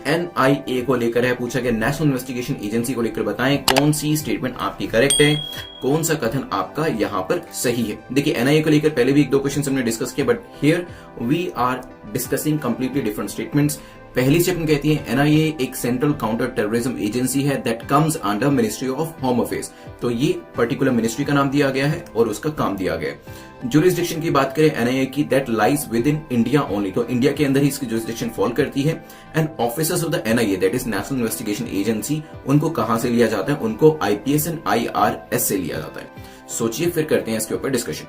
NIA को लेकर है, पूछा गया नेशनल इन्वेस्टिगेशन एजेंसी को लेकर बताएं कौन सी स्टेटमेंट आपकी करेक्ट है, कौन सा कथन आपका यहां पर सही है। देखिए एनआईए को लेकर पहले भी एक दो क्वेश्चन हमने डिस्कस किया, but here we are discussing completely different statements. पहली स्टेटमेंट कहती है एनआईए एक सेंट्रल काउंटर टेररिज्म एजेंसी है that comes under ministry of home affairs. तो ये पर्टिकुलर मिनिस्ट्री का नाम दिया गया है और उसका काम दिया गया है। जुरिस्डिक्शन की बात करें एनआईए की, that lies with in India only, तो इंडिया के अंदर ही इसकी जुरिस्डिक्शन फॉल करती है। And officers of the NIA that is national investigation agency, उनको कहां से लिया जाता है, उनको आईपीएस एंड आईआरएस से लिया जाता है। सोचिए फिर करते हैं इसके ऊपर डिस्कशन।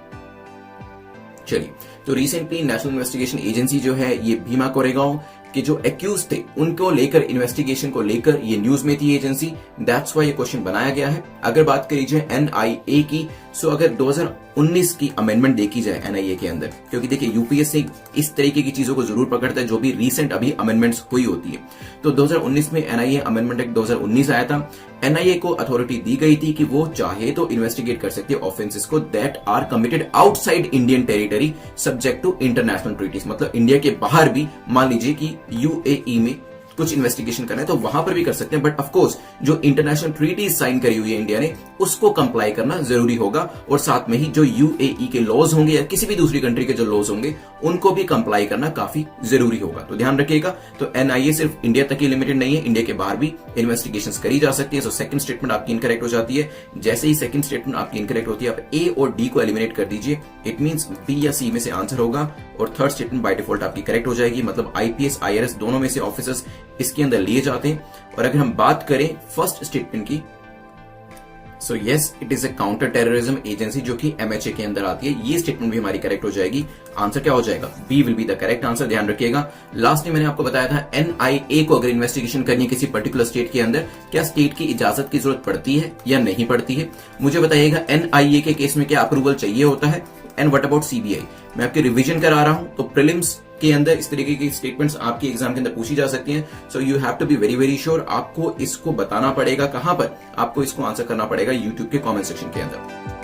चलिए, तो रिसेंटली नेशनल इन्वेस्टिगेशन एजेंसी जो है ये भीमा कोरेगांव के जो एक्यूज थे उनको लेकर इन्वेस्टिगेशन को लेकर ये न्यूज में थी एजेंसी, दैट्स व्हाई ये क्वेश्चन बनाया गया है। अगर बात करी जाए एनआईए की, सो अगर 2019 की अमेंडमेंट देखी जाए एनआईए के अंदर, क्योंकि देखिए यूपीएससी इस तरीके की चीजों को जरूर पकड़ता है जो भी रिसेंट अभी अमेंडमेंट्स हुई होती है। तो 2019 में एनआईए अमेंडमेंट एक्ट 2019 आया था। एनआईए को अथॉरिटी दी गई थी कि वो चाहे तो इन्वेस्टिगेट कर सकती है ऑफेंसेस को that are committed outside Indian territory subject to international treaties, मतलब इंडिया के बाहर भी मान लीजिए कि यूएई में कुछ इन्वेस्टिगेशन करना है तो वहां पर भी कर सकते हैं, बट ऑफ कोर्स जो इंटरनेशनल ट्रीटीज साइन करी हुई है इंडिया ने उसको कंप्लाई करना जरूरी होगा, और साथ में ही जो यूएई के लॉज होंगे या किसी भी दूसरी कंट्री के जो लॉज होंगे उनको भी कंप्लाई करना काफी जरूरी होगा। तो ध्यान रखिएगा, तो एनआईए सिर्फ इंडिया तक ही लिमिटेड नहीं है, इंडिया के बाहर भी इन्वेस्टिगेशंस करी जा सकती है। सो सेकंड स्टेटमेंट आपकी इनकरेक्ट हो जाती है। जैसे ही सेकंड स्टेटमेंट आपकी इनकरेक्ट होती है, आप ए और डी को एलिमिनेट कर दीजिए, इट मींस बी या सी में से आंसर होगा, और थर्ड स्टेटमेंट बाय डिफॉल्ट आपकी करेक्ट हो जाएगी, मतलब आईपीएस आईआरएस दोनों में से ऑफिसर्स इसके अंदर लिए जाते हैं। और अगर हम बात करें फर्स्ट स्टेटमेंट की, so yes it is a counter terrorism agency जो कि एमएचए के अंदर आती है, ये स्टेटमेंट भी हमारी करेक्ट हो जाएगी। आंसर क्या हो जाएगा, B will be the correct answer. ध्यान रखिएगा, लास्ट में मैंने आपको बताया था एनआईए को अगर इन्वेस्टिगेशन करनी है किसी पर्टिकुलर स्टेट के अंदर, क्या स्टेट की इजाजत की जरूरत पड़ती है या नहीं पड़ती है, मुझे बताइएगा। एनआईए के केस में क्या अप्रूवल चाहिए होता है, एंड व्हाट अबाउट सीबीआई। मैं आपकी रिवीजन करा रहा हूं, तो प्रीलिम्स के अंदर इस तरीके की स्टेटमेंट्स आपके एग्जाम के अंदर पूछी जा सकती हैं। So you have to be very very sure, आपको इसको बताना पड़ेगा कहां पर, आपको इसको आंसर करना पड़ेगा यूट्यूब के कमेंट सेक्शन के अंदर।